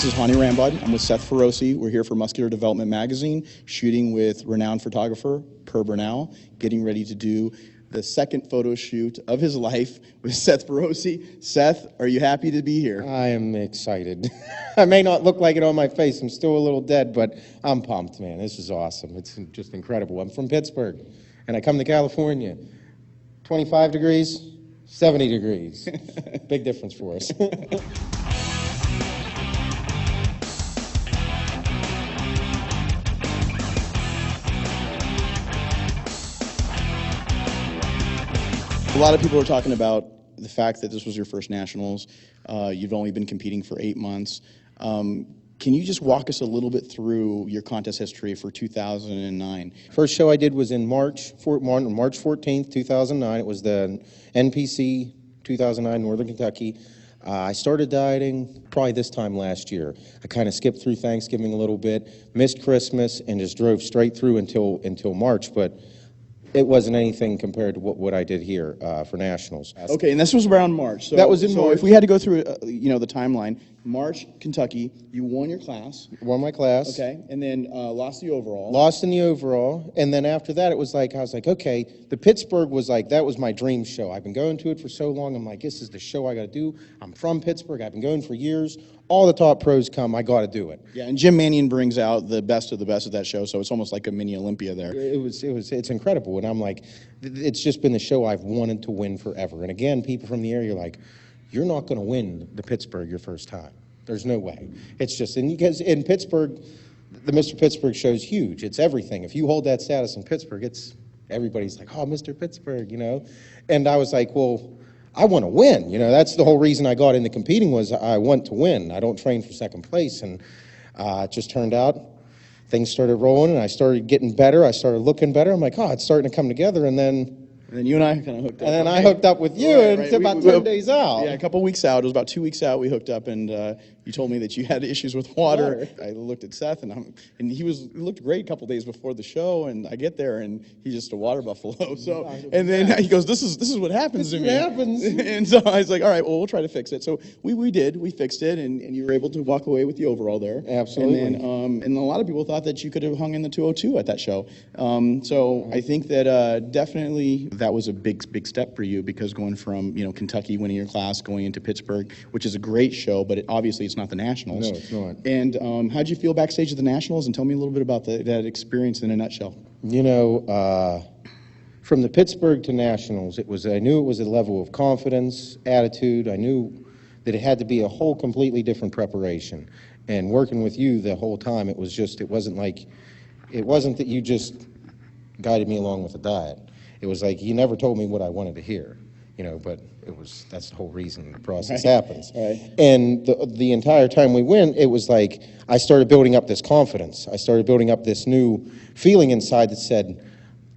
This is Hani Rambod. I'm with Seth Feroce. We're here for Muscular Development Magazine, shooting with renowned photographer Bernal, getting ready to do the second photo shoot of his life with Seth Feroce. Seth, are you happy to be here? I am excited. I may not look like it on my face. I'm still a little dead, but I'm pumped, man. This is awesome. It's just incredible. I'm from Pittsburgh, and I come to California. 25 degrees, 70 degrees. Big difference for us. A lot of people are talking about the fact that this was your first nationals. You've only been competing for 8 months. Can you just walk us a little bit through your contest history for 2009? First show I did was in March 14th, 2009. It was the NPC 2009, Northern Kentucky. I started dieting probably this time last year. I kind of skipped through Thanksgiving a little bit, missed Christmas, and just drove straight through until March. But it wasn't anything compared to what I did here for nationals. Okay, and this was around March. So, that was in March. If we had to go through, the timeline, March, Kentucky, you won your class. Won my class. Okay, and then lost the overall. Lost in the overall, and then after that, it was like, I was like, okay, the Pittsburgh was like, that was my dream show. I've been going to it for so long. I'm like, this is the show I got to do. I'm from Pittsburgh. I've been going for years. All the top pros come. I got to do it. Yeah, and Jim Mannion brings out the best of that show, so it's almost like a mini Olympia there. It's incredible, and I'm like, it's just been the show I've wanted to win forever. And again, people from the area are like, you're not going to win the Pittsburgh your first time. There's no way. It's just, and because in Pittsburgh, the Mr. Pittsburgh show's huge. It's everything. If you hold that status in Pittsburgh, everybody's like, oh, Mr. Pittsburgh, And I was like, well, I want to win. That's the whole reason I got into competing, was I want to win. I don't train for second place. And it just turned out things started rolling, and I started getting better. I started looking better. I'm like, oh, it's starting to come together. And then you and I kind of hooked up. And then I hooked up with you, and it's about 10 days out. Yeah, a couple weeks out. It was about 2 weeks out. We hooked up, and you told me that you had issues with water. I looked at Seth, and he looked great a couple days before the show, and I get there, and he's just a water buffalo. So, and then he goes, "This is what happens to me." This happens. And so I was like, "All right, well, we'll try to fix it." So we fixed it, and you were able to walk away with the overall there. Absolutely. And then, and a lot of people thought that you could have hung in the 202 at that show. So I think that definitely that was a big step for you, because going from Kentucky, winning your class, going into Pittsburgh, which is a great show, but obviously it's not the Nationals. No, it's not. And how'd you feel backstage at the Nationals? And tell me a little bit about that experience in a nutshell. From the Pittsburgh to Nationals, I knew it was a level of confidence, attitude. I knew that it had to be a whole completely different preparation. And working with you the whole time, it wasn't that you just guided me along with the diet. It was like you never told me what I wanted to hear, but that's the whole reason the process happens. Right. And the entire time we went, it was like I started building up this confidence. I started building up this new feeling inside that said,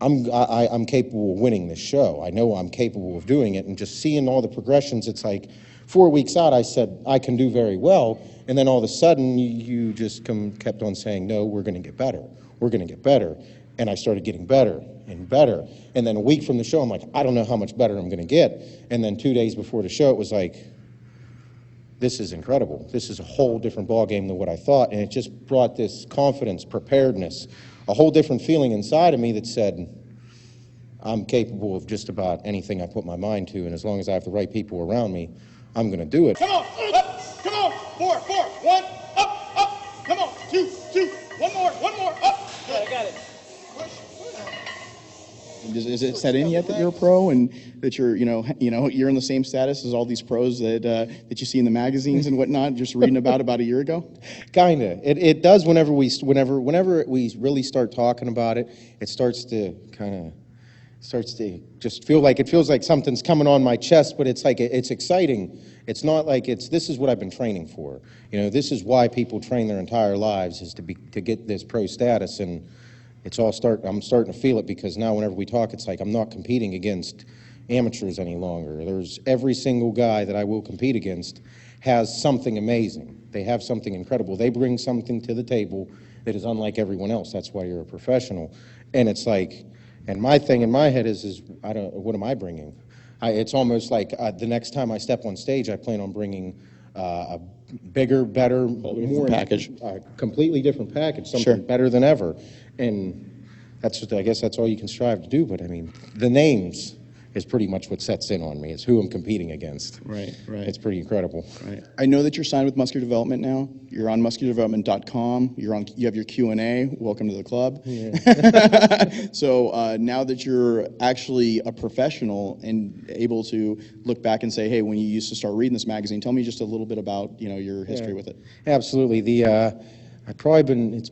I'm capable of winning this show. I know I'm capable of doing it. And just seeing all the progressions, it's like 4 weeks out, I said, I can do very well. And then all of a sudden, you just kept on saying, no, we're going to get better. We're going to get better. And I started getting better and better. And then a week from the show, I'm like, I don't know how much better I'm going to get. And then 2 days before the show, it was like, this is incredible. This is a whole different ballgame than what I thought. And it just brought this confidence, preparedness, a whole different feeling inside of me that said, I'm capable of just about anything I put my mind to. And as long as I have the right people around me, I'm going to do it. Come on, up, come on, 4, 1, up, come on, 2, one more, up. Good, I got it. Is it set in yet that you're a pro, and that you're you're in the same status as all these pros that you see in the magazines and whatnot, just reading about a year ago? Kinda. It does whenever we really start talking about it. It starts to just feel like something's coming on my chest, but it's like it's exciting. It's not like this is what I've been training for. This is why people train their entire lives, is to get this pro status. And I'm starting to feel it, because now whenever we talk, it's like I'm not competing against amateurs any longer. There's every single guy that I will compete against has something amazing. They have something incredible. They bring something to the table that is unlike everyone else. That's why you're a professional. And it's like, and my thing in my head is what am I bringing? It's almost like the next time I step on stage, I plan on bringing bigger, better, more package. Completely different package, something Sure. better than ever. And I guess that's all you can strive to do. But I mean, the names is pretty much what sets in on me. It's who I'm competing against. Right. It's pretty incredible. Right. I know that you're signed with Muscular Development now. You're on musculardevelopment.com. You have your Q&A. Welcome to the club. Yeah. So now that you're actually a professional and able to look back and say, hey, when you used to start reading this magazine, tell me just a little bit about your history with it. Absolutely. I've probably been,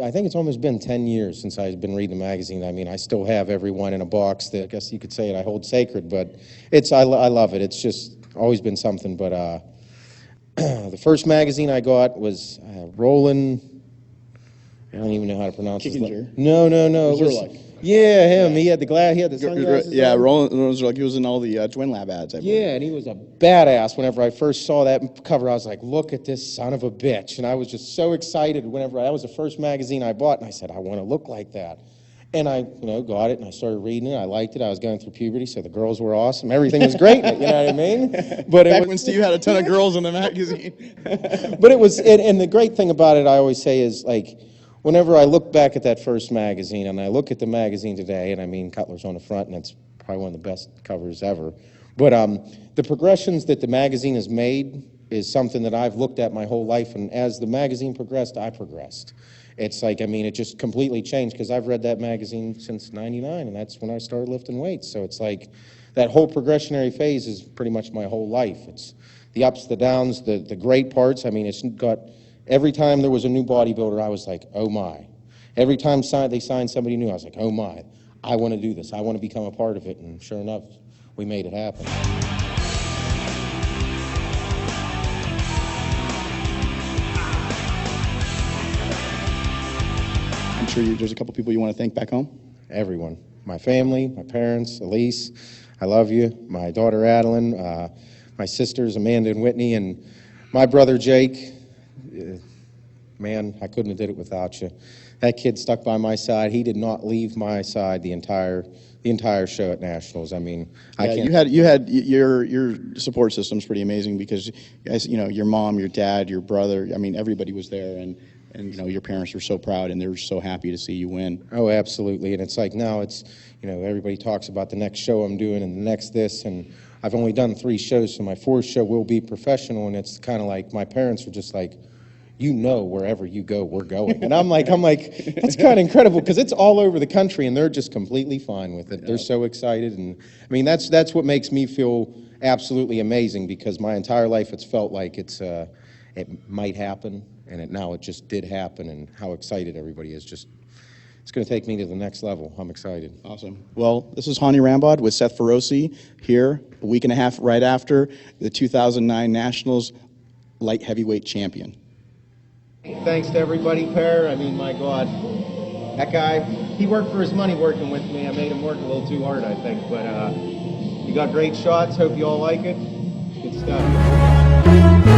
I think it's almost been 10 years since I've been reading the magazine. I mean, I still have every one in a box that I guess you could say I hold sacred, but I love it. It's just always been something. But the first magazine I got was Roland, I don't even know how to pronounce his name. No. It was, yeah, him. He had the sunglasses Yeah, on. Roland was like, he was in all the Twin Lab ads, I believe. Yeah, and he was a badass. Whenever I first saw that cover, I was like, look at this son of a bitch. And I was just so excited that was the first magazine I bought, and I said, I want to look like that. And I, got it, and I started reading it. I liked it. I was going through puberty, so the girls were awesome. Everything was great, you know what I mean? But Back when Steve had a ton of girls in the magazine. But it was, and the great thing about it, I always say, is like, whenever I look back at that first magazine, and I look at the magazine today, and I mean, Cutler's on the front, and it's probably one of the best covers ever. But the progressions that the magazine has made is something that I've looked at my whole life, and as the magazine progressed, I progressed. It's like, I mean, it just completely changed, because I've read that magazine since '99, and that's when I started lifting weights. So it's like, that whole progressionary phase is pretty much my whole life. It's the ups, the downs, the great parts. I mean, it's got... Every time there was a new bodybuilder, I was like, oh my. Every time they signed somebody new, I was like, oh my, I want to do this. I want to become a part of it. And sure enough, we made it happen. I'm sure there's a couple people you want to thank back home. Everyone. My family, my parents, Elise, I love you. My daughter, Adeline, my sisters, Amanda and Whitney, and my brother, Jake. Man, I couldn't have did it without you. That kid stuck by my side. He did not leave my side the entire show at Nationals. I mean, I can't. You had your support system's pretty amazing, because your mom, your dad, your brother. I mean, everybody was there, and your parents were so proud, and they were so happy to see you win. Oh, absolutely. And it's like now it's everybody talks about the next show I'm doing and the next this, and I've only done 3 shows, so my 4th show will be professional, and it's kind of like my parents were just like, wherever you go, we're going. And I'm like, that's kind of incredible, because it's all over the country, and they're just completely fine with it. Yeah. They're so excited, and I mean, that's what makes me feel absolutely amazing, because my entire life it's felt like it might happen, and now it just did happen, and how excited everybody is. It's going to take me to the next level. I'm excited. Awesome. Well, this is Hani Rambod with Seth Feroce here, a week and a half right after the 2009 Nationals light heavyweight champion. Thanks to everybody, Per. I mean, my God, that guy, he worked for his money working with me. I made him work a little too hard, I think. But you got great shots. Hope you all like it. Good stuff.